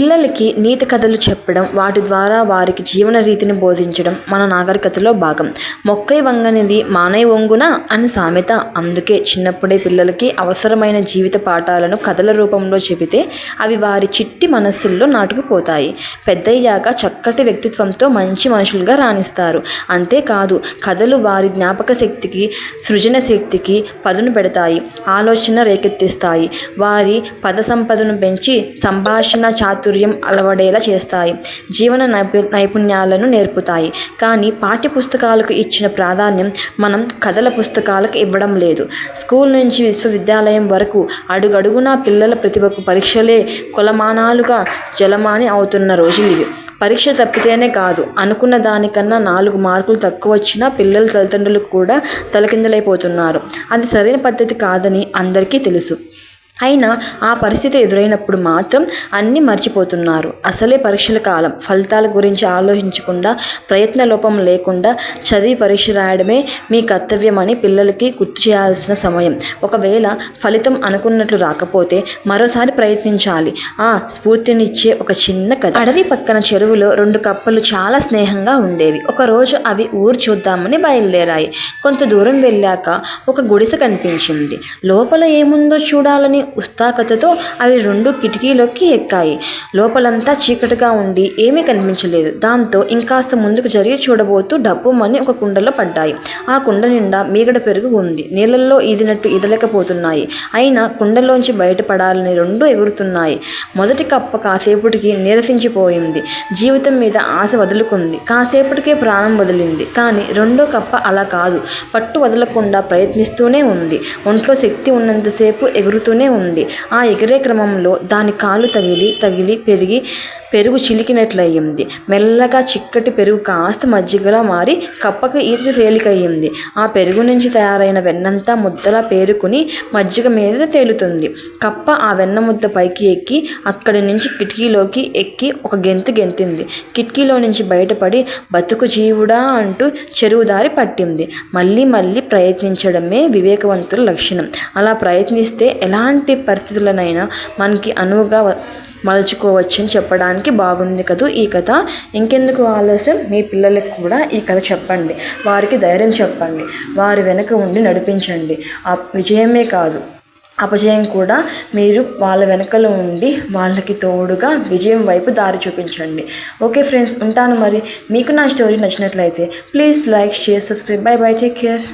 పిల్లలకి నీతి కథలు చెప్పడం, వాటి ద్వారా వారికి జీవన రీతిని బోధించడం మన నాగరికతలో భాగం. మొక్కై వంగనిది మానై వంగున అని సామెత. అందుకే చిన్నప్పుడే పిల్లలకి అవసరమైన జీవిత పాఠాలను కథల రూపంలో చెబితే అవి వారి చిట్టి మనస్సుల్లో నాటుకుపోతాయి. పెద్దయ్యాక చక్కటి వ్యక్తిత్వంతో మంచి మనుషులుగా రాణిస్తారు. అంతేకాదు, కథలు వారి జ్ఞాపక శక్తికి, సృజన శక్తికి పదును పెడతాయి, ఆలోచన రేకెత్తిస్తాయి, వారి పద సంపదను పెంచి సంభాషణ చాతుర్యం అలవడేలా చేస్తాయి, జీవన నైపుణ్యాలను నేర్పుతాయి. కానీ పాఠ్యపుస్తకాలకు ఇచ్చిన ప్రాధాన్యం మనం కథల పుస్తకాలకు ఇవ్వడం లేదు. స్కూల్ నుంచి విశ్వవిద్యాలయం వరకు అడుగడుగునా పిల్లల ప్రతిభకు పరీక్షలే కొలమానాలుగా జలమాని అవుతున్న రోజులు ఇవి. పరీక్ష తప్పితేనే కాదు, అనుకున్న దానికన్నా 4 మార్కులు తక్కువ వచ్చినా పిల్లల తల్లిదండ్రులు కూడా తలకిందులైపోతున్నారు. అది సరైన పద్ధతి కాదని అందరికీ తెలుసు. అయినా ఆ పరిస్థితి ఎదురైనప్పుడు మాత్రం అన్నీ మర్చిపోతున్నారు. అసలే పరీక్షల కాలం. ఫలితాల గురించి ఆలోచించకుండా, ప్రయత్న లోపం లేకుండా చదివి పరీక్ష రాయడమే మీ కర్తవ్యమని పిల్లలకి గుర్తు చేయాల్సిన సమయం. ఒకవేళ ఫలితం అనుకున్నట్లు రాకపోతే మరోసారి ప్రయత్నించాలి. ఆ స్ఫూర్తినిచ్చే ఒక చిన్న కథ. అడవి పక్కన చెరువులో 2 కప్పలు చాలా స్నేహంగా ఉండేవి. ఒకరోజు అవి ఊరు చూద్దామని బయలుదేరాయి. కొంత దూరం వెళ్ళాక ఒక గుడిసె కనిపించింది. లోపల ఏముందో చూడాలని ఉత్సుకతతో అవి 2 కిటికీలోకి ఎక్కాయి. లోపలంతా చీకటిగా ఉండి ఏమీ కనిపించలేదు. దాంతో ఇంకాస్త ముందుకు జరిగి చూడబోతూ డబ్బుమని ఒక కుండలో పడ్డాయి. ఆ కుండ నిండా మీగడ పెరుగు ఉంది. నీళ్ళల్లో ఈదినట్టు ఈదలేకపోతున్నాయి. అయినా కుండలోంచి బయటపడాలని 2 ఎగురుతున్నాయి. మొదటి కప్ప కాసేపటికి నీరసించిపోయింది. జీవితం మీద ఆశ వదులుకుంది. కాసేపటికే ప్రాణం వదిలింది. కానీ రెండో కప్ప అలా కాదు. పట్టు వదలకుండా ప్రయత్నిస్తూనే ఉంది. ఒంట్లో శక్తి ఉన్నంతసేపు ఎగురుతూనే ఉంది. ఆ ఎగిరే క్రమంలో దాని కాలు తగిలి పెరుగు చిలికినట్లయింది. మెల్లగా చిక్కటి పెరుగు కాస్త మజ్జిగలా మారి కప్పకు ఈత తేలికయ్యింది. ఆ పెరుగు నుంచి తయారైన వెన్నంతా ముద్దలా పేరుకుని మజ్జిగ మీద తేలుతుంది. కప్ప ఆ వెన్న ముద్ద పైకి ఎక్కి అక్కడి నుంచి కిటికీలోకి ఎక్కి ఒక గెంతింది. కిటికీలో నుంచి బయటపడి బతుకు జీవుడా అంటూ చెరువు దారి పట్టింది. మళ్ళీ ప్రయత్నించడమే వివేకవంతుల లక్షణం. అలా ప్రయత్నిస్తే ఎలాంటి పరిస్థితులనైనా మనకి అనువుగా మలుచుకోవచ్చని చెప్పడానికి బాగుంది కదూ ఈ కథ. ఇంకెందుకు ఆలస్యం, మీ పిల్లలకు కూడా ఈ కథ చెప్పండి. వారికి ధైర్యం చెప్పండి. వారి వెనక ఉండి నడిపించండి. ఆ విజయమే కాదు, అపజయం కూడా మీరు వాళ్ళ వెనకలో ఉండి వాళ్ళకి తోడుగా విజయం వైపు దారి చూపించండి. ఓకే ఫ్రెండ్స్, ఉంటాను మరి. మీకు నా స్టోరీ నచ్చినట్లయితే please like, share, subscribe. By, take care.